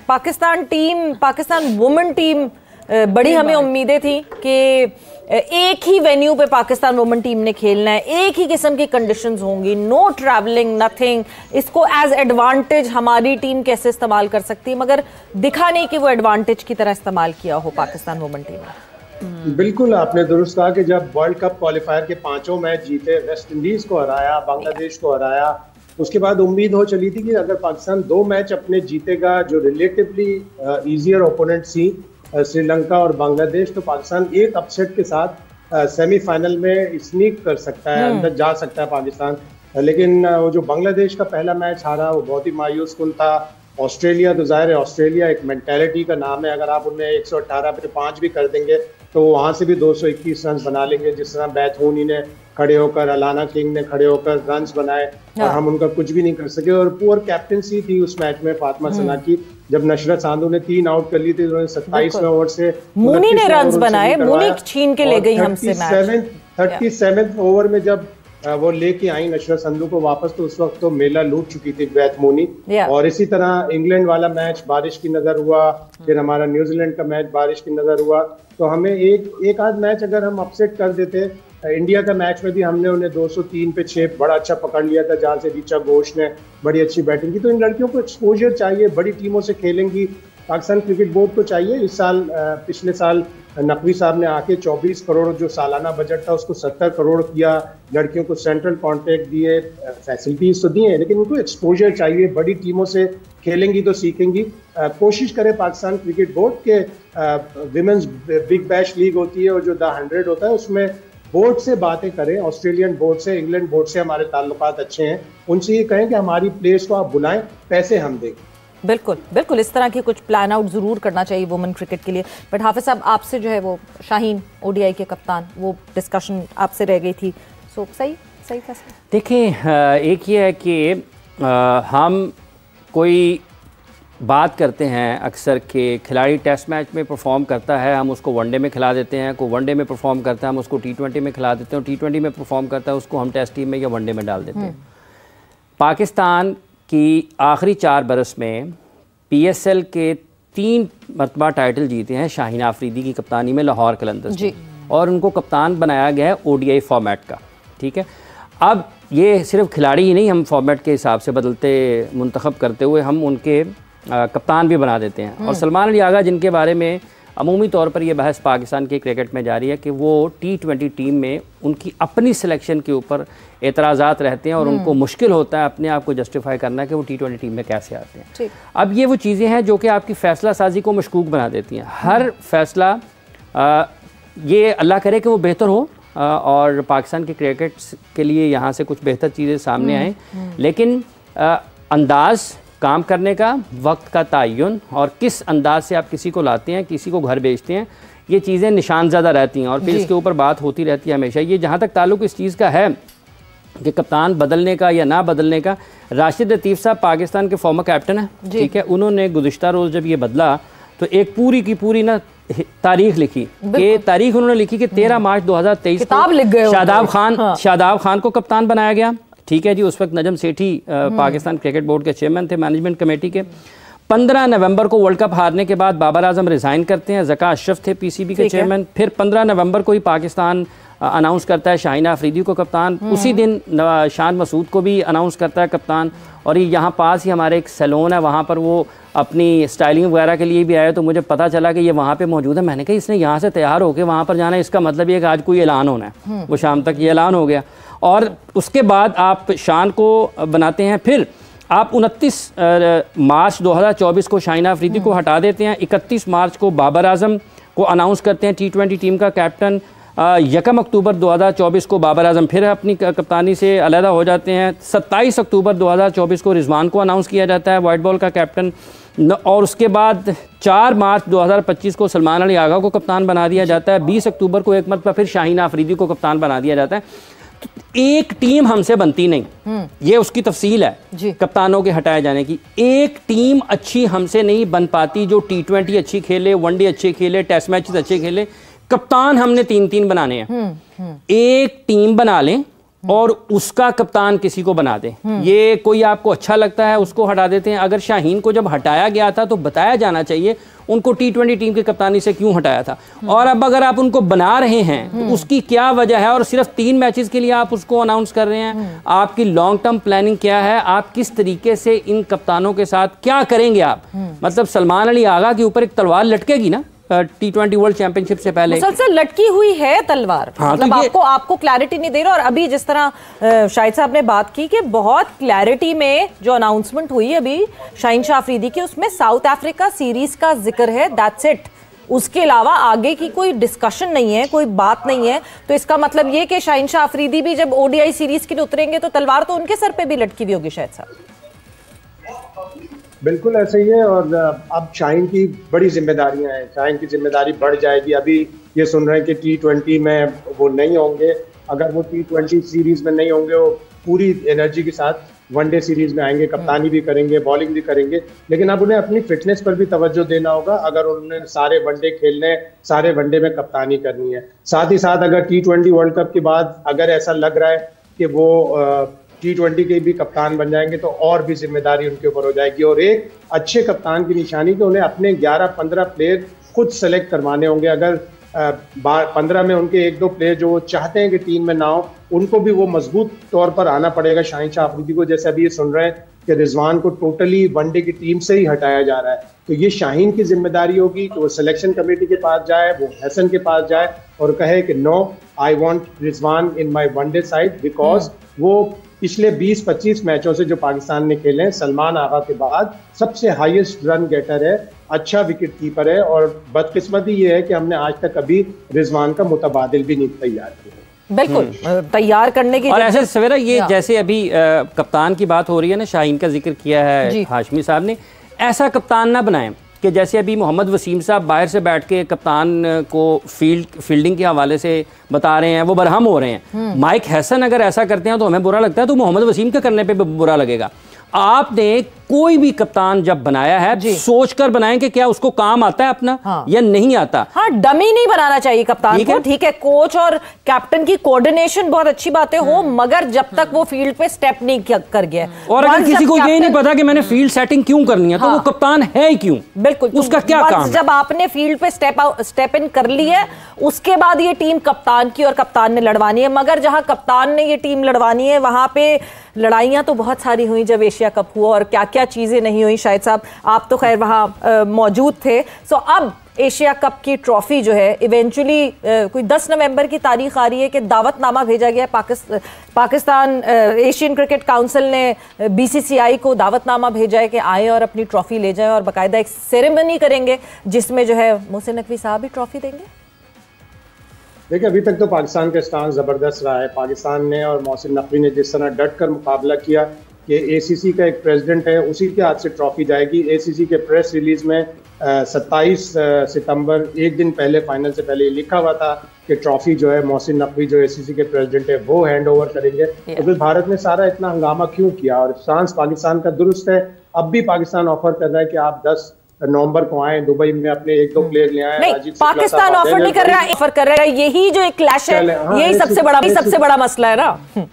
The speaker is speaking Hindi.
पाकिस्तान वुमेन टीम बड़ी हमें उम्मीदें थी कि एक ही वेन्यू पे पाकिस्तान वुमेन टीम ने खेलना है, एक ही किस्म की कंडीशंस होंगी, नो ट्रैवलिंग, नथिंग। इसको एज एडवांटेज हमारी टीम कैसे इस्तेमाल कर सकती है, मगर दिखा नहीं कि वो एडवांटेज की तरह इस्तेमाल किया हो पाकिस्तान वुमेन टीम ने। बिल्कुल आपने दुरुस्त कहा कि जब वर्ल्ड कप क्वालिफायर के 5 मैच जीते, वेस्ट इंडीज को हराया, बांग्लादेश को हराया, उसके बाद उम्मीद हो चली थी कि अगर पाकिस्तान 2 मैच अपने जीतेगा जो रिलेटिवली इजियर ओपोनेंट थी श्रीलंका और बांग्लादेश, तो पाकिस्तान एक अपसेट के साथ सेमीफाइनल में स्नीक कर सकता है, अंदर जा सकता है पाकिस्तान। लेकिन वो जो बांग्लादेश का पहला मैच हारा वो बहुत ही मायूस कुन था। ऑस्ट्रेलिया तो जाहिर है, ऑस्ट्रेलिया एक मेंटालिटी का नाम है, अगर आप उन्हें 118 पे 5 भी कर देंगे तो वहां से भी 221 रन बना लेंगे, जिस तरह बैथूनी ने खड़े होकर, अलाना किंग ने खड़े होकर रन्स बनाए और हम उनका कुछ भी नहीं कर सके। और पुअर कैप्टनसी थी उस मैच में फातिमा सना की, जब नशरत सांधू ने 3 आउट कर ली थी, उन्होंने 27वें ओवर से मुनी ने रन्स बनाए, मुनी छीन के ले गई हमसे मैच। 37वें ओवर में जब वो लेके आई नशरत संधू को वापस, तो उस वक्त तो मेला लूट चुकी थी बैथ मोनी। और इसी तरह इंग्लैंड वाला मैच बारिश की नजर हुआ, फिर हमारा न्यूजीलैंड का मैच बारिश की नजर हुआ। तो हमें एक आध मैच अगर हम अपसेट कर देते, इंडिया का मैच में भी हमने उन्हें 203 पे 6 बड़ा अच्छा पकड़ लिया था, जहाँ से ऋचा घोष ने बड़ी अच्छी बैटिंग की। तो इन लड़कियों को एक्सपोजर चाहिए, बड़ी टीमों से खेलेंगी। पाकिस्तान क्रिकेट बोर्ड को चाहिए, इस साल पिछले साल नकवी साहब ने आके 24 करोड़ जो सालाना बजट था उसको 70 करोड़ किया, लड़कियों को सेंट्रल कॉन्ट्रैक्ट दिए, फैसिलिटीज तो दिए, लेकिन उनको एक्सपोजर चाहिए। बड़ी टीमों से खेलेंगी तो सीखेंगी। कोशिश करे पाकिस्तान क्रिकेट बोर्ड के विमेंस बिग बैश लीग होती है और जो द 100 होता है, उसमें बोर्ड से बातें करें, ऑस्ट्रेलियन बोर्ड से, इंग्लैंड बोर्ड से हमारे ताल्लुकात अच्छे हैं, उनसे ये कहें कि हमारी प्लेयर्स को आप बुलाएं, पैसे हम देंगे। बिल्कुल बिल्कुल, इस तरह की कुछ प्लान आउट ज़रूर करना चाहिए वुमेन क्रिकेट के लिए। बट हाफिज साहब, आपसे जो है वो शाहीन ओडीआई के कप्तान, वो डिस्कशन आपसे रह गई थी, सो सही फैसला। देखिए, एक ये है कि हम कोई बात करते हैं अक्सर कि खिलाड़ी टेस्ट मैच में परफॉर्म करता है, हम उसको वनडे में खिला देते हैं, कोई वनडे में परफॉर्म करता है हम उसको T20 में खिला देते हैं, T20 में परफॉर्म करता है उसको हम टेस्ट टीम में या वनडे में डाल देते हैं। पाकिस्तान की आखिरी 4 बरस में PSL के 3 मरतबा टाइटल जीते हैं शाहीन आफरीदी की कप्तानी में लाहौर कलंदर्स जी, और उनको कप्तान बनाया गया है ODI फॉर्मेट का। ठीक है, अब ये सिर्फ खिलाड़ी ही नहीं, हम फॉर्मेट के हिसाब से बदलते मुंतखब करते हुए हम उनके कप्तान भी बना देते हैं। और सलमान अली आगा, जिनके बारे में अमूमी तौर पर यह बहस पाकिस्तान के क्रिकेट में जारी है कि वो T20 टीम में उनकी अपनी सिलेक्शन के ऊपर एतराज़ात रहते हैं और उनको मुश्किल होता है अपने आप को जस्टिफाई करना कि वो T20 टीम में कैसे आते हैं। अब ये वो चीज़ें हैं जो कि आपकी फ़ैसला साजी को मशकूक बना देती हैं। हर फैसला ये अल्लाह करे कि वो बेहतर हो और पाकिस्तान के क्रिकेट के लिए यहाँ से कुछ बेहतर चीज़ें सामने आएँ, लेकिन अंदाज़ काम करने का, वक्त का तयन और किस अंदाज से आप किसी को लाते हैं, किसी को घर भेजते हैं, ये चीज़ें निशानज़दा रहती हैं और फिर इसके ऊपर बात होती रहती है हमेशा। ये जहाँ तक ताल्लुक़ इस चीज़ का है कि कप्तान बदलने का या ना बदलने का, राशिद लतीफ़ साहब पाकिस्तान के फॉर्मर कैप्टन हैं, ठीक है, उन्होंने गुज़िश्ता रोज़ जब ये बदला तो एक पूरी की पूरी ना तारीख लिखी, कि तारीख उन्होंने लिखी कि 13 मार्च 2023 को शादाब खान को कप्तान बनाया गया। ठीक है जी, उस वक्त नजम सेठी पाकिस्तान क्रिकेट बोर्ड के चेयरमैन थे, मैनेजमेंट कमेटी के। 15 नवंबर को वर्ल्ड कप हारने के बाद बाबर आजम रिज़ाइन करते हैं, ज़का अशरफ थे PCB के चेयरमैन। फिर 15 नवंबर को ही पाकिस्तान अनाउंस करता है शाहीन आफरीदी को कप्तान। उसी दिन शान मसूद को भी अनाउंस करता है कप्तान। और ये यहाँ पास ही हमारे एक सैलून है, वहाँ पर वो अपनी स्टाइलिंग वगैरह के लिए भी आया, तो मुझे पता चला कि ये वहाँ पे मौजूद है। मैंने कहा इसने यहाँ से तैयार होकर वहाँ पर जाना है, इसका मतलब ये कि आज कोई ऐलान होना है। वो शाम तक ये ऐलान हो गया और उसके बाद आप शान को बनाते हैं। फिर आप 29 मार्च 2024 को शाहीन आफरीदी को हटा देते हैं। 31 मार्च को बाबर आजम को अनाउंस करते हैं T20 टीम का कैप्टन। 1 अक्टूबर 2024 को बाबर आजम फिर अपनी कप्तानी से अलहदा हो जाते हैं। 27 अक्टूबर 2024 को रिजवान को अनाउंस किया जाता है वाइट बॉल का कैप्टन। और उसके बाद 4 मार्च 2025 को सलमान अली आगा को कप्तान बना दिया जाता है। 20 अक्टूबर को एक मरतबा फिर शाहीन आफरीदी को कप्तान बना दिया जाता है। तो एक टीम हमसे बनती नहीं, ये उसकी तफसील है कप्तानों के हटाए जाने की। एक टीम अच्छी हमसे नहीं बन पाती जो T20 अच्छी खेले, वनडे अच्छे खेले, टेस्ट मैचेस अच्छे खेले। कप्तान हमने 3-3 बनाने हैं। एक टीम बना लें और उसका कप्तान किसी को बना दें, ये कोई आपको अच्छा लगता है उसको हटा देते हैं। अगर शाहीन को जब हटाया गया था तो बताया जाना चाहिए उनको T20 टीम की कप्तानी से क्यों हटाया था, और अब अगर आप उनको बना रहे हैं तो उसकी क्या वजह है, और सिर्फ 3 मैचेस के लिए आप उसको अनाउंस कर रहे हैं। आपकी लॉन्ग टर्म प्लानिंग क्या है, आप किस तरीके से इन कप्तानों के साथ क्या करेंगे आप? मतलब सलमान अली आगा के ऊपर एक तलवार लटकेगी ना T20 वर्ल्ड चैंपियनशिप से पहले, मुसलसल लटकी हुई है तलवार। हाँ, मतलब तो आपको क्लैरिटी नहीं दे रहा। और अभी जिस तरह शाहिद साहब ने बात की कि बहुत क्लैरिटी में जो अनाउंसमेंट हुई अभी शाहीन शाह अफरीदी की, उसमें साउथ अफ्रीका सीरीज का जिक्र है, दैट्स इट। उसके अलावा आगे की कोई डिस्कशन नहीं है, कोई बात नहीं है। तो इसका मतलब ये कि शाहीन शाह अफरीदी भी जब ODI सीरीज के लिए उतरेंगे तो तलवार तो उनके सर पे भी लटकी हुई होगी शायद साहब। बिल्कुल ऐसे ही है। और अब शाहीन की बड़ी जिम्मेदारियां हैं, शाहीन की जिम्मेदारी बढ़ जाएगी। अभी ये सुन रहे हैं कि T20 में वो नहीं होंगे। अगर वो T20 सीरीज में नहीं होंगे, वो पूरी एनर्जी के साथ वनडे सीरीज में आएंगे, कप्तानी भी करेंगे, बॉलिंग भी करेंगे। लेकिन अब उन्हें अपनी फिटनेस पर भी तवज्जो देना होगा। अगर उन्होंने सारे वनडे खेलने, सारे वनडे में कप्तानी करनी है। साथ ही साथ अगर T20 वर्ल्ड कप के बाद अगर ऐसा लग रहा है कि वो T20 के भी कप्तान बन जाएंगे तो और भी जिम्मेदारी उनके ऊपर हो जाएगी। और एक अच्छे कप्तान की निशानी कि उन्हें अपने 11-15 प्लेयर खुद सेलेक्ट करवाने होंगे। अगर 15 में उनके 1-2 प्लेयर जो वो चाहते हैं कि टीम में ना हो, उनको भी वो मजबूत तौर पर आना पड़ेगा शाहीन शाह अफरीदी को। जैसे अभी ये सुन रहे हैं कि रिजवान को टोटली वनडे की टीम से ही हटाया जा रहा है, तो ये शाहीन की जिम्मेदारी होगी कि वो सिलेक्शन कमेटी के पास जाए, वो हसन के पास जाए और कहे कि no, I want Rizwan in my one day side, because वो पिछले 20-25 मैचों से जो पाकिस्तान ने खेले हैं, सलमान आगा के बाद सबसे हाईएस्ट रन गेटर है, अच्छा विकेट कीपर है। और बदकिस्मती ये है कि हमने आज तक कभी रिजवान का मुतबादिल भी नहीं तैयार किया। बिल्कुल तैयार करने की। और ऐसे सवेरा ये जैसे अभी कप्तान की बात हो रही है ना, शाहीन का जिक्र किया है हाशमी साहब ने, ऐसा कप्तान ना बनाएं कि जैसे अभी मोहम्मद वसीम साहब बाहर से बैठ के कप्तान को फील्डिंग के हवाले से बता रहे हैं, वो बरहम हो रहे हैं। माइक हैसन अगर ऐसा करते हैं तो हमें बुरा लगता है, तो मोहम्मद वसीम के करने पे बुरा लगेगा। आपने कोई भी कप्तान जब बनाया है सोचकर बनाएं कि क्या उसको काम आता है अपना या नहीं आता। हाँ, डमी नहीं बनाना चाहिए कप्तान को। ठीक है, कोच और कैप्टन की कोऑर्डिनेशन बहुत अच्छी बातें हो, मगर जब तक वो फील्ड पे स्टेप नहीं कर गया। और अगर किसी को ये नहीं पता कि मैंने फील्ड सेटिंग क्यों करनी है, तो वो कप्तान है ही क्यों? बिल्कुल, उसका क्या काम है? जब आपने फील्ड पे स्टेप इन कर ली है, उसके बाद ये टीम कप्तान की और कप्तान ने लड़वानी है। मगर जहां कप्तान ने ये टीम लड़वानी है, वहां पे लड़ाइयां तो बहुत सारी हुई जब एशिया कप हुआ, और क्या क्या चीजें नहीं हुई। शाहिद साहब आप तो खैर वहां मौजूद थे। सो अब एशिया कप की ट्रॉफी जो है इवेंचुअली कोई 10 नवंबर की तारीख आ रही है कि दावतनामा भेजा गया पाकिस्तान एशियन क्रिकेट काउंसिल ने BCCI को दावतनामा भेजा है कि आए और अपनी ट्रॉफी ले जाएं, और बाकायदा एक सेरेमनी करेंगे जिसमें जो है मोहसिन नकवी साहब भी ट्रॉफी देंगे। देखिए, अभी तक तो पाकिस्तान का स्टांस ज़बरदस्त रहा है। पाकिस्तान ने और मोहसिन नकवी ने जिस तरह डट कर मुकाबला किया कि ACC का एक प्रेसिडेंट है, उसी के हाथ से ट्रॉफी जाएगी। ACC के प्रेस रिलीज में 27 सितंबर, एक दिन पहले, फाइनल से पहले लिखा हुआ था कि ट्रॉफी जो है मोहसिन नकवी जो ACC के प्रेसिडेंट है वो हैंड ओवर करेंगे। तो फिर भारत ने सारा इतना हंगामा क्यों किया? और स्टांस पाकिस्तान का दुरुस्त है। अब भी पाकिस्तान ऑफर कर रहा है कि आप 10 नवंबर को आए दुबई में, अपने 1-2 प्लेयर ले आए। नहीं, पाकिस्तान ऑफर नहीं कर रहा है, ऑफर कर रहा है। यही जो एक क्लैश है, यही सबसे बड़ा मसला है ना।